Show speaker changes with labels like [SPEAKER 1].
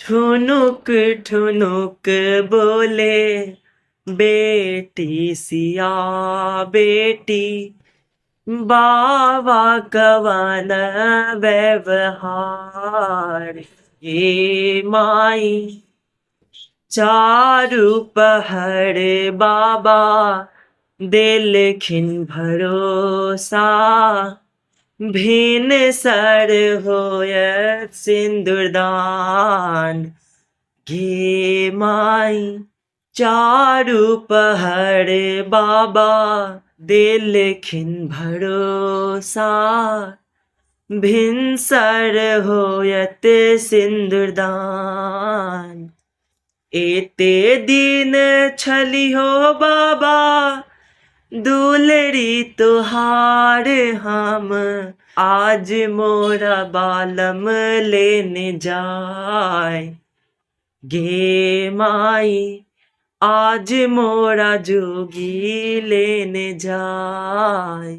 [SPEAKER 1] ठुनुक ठुनुक बोले बेटी सिया बेटी बाबा कवन व्यवहार ये माई चारु पहर बाबा देलखिन भरोसा भिन सर होयत सिंदूरदान गे माई चारु पहर बाबा देलखिन भरोसा भिनसर होयत सिंदूरदान एते दिन छलिहो बाबा दुलरी तुहार हम आज मोरा बालम लेने जाय गे माई आज मोरा जोगी लेने जाय।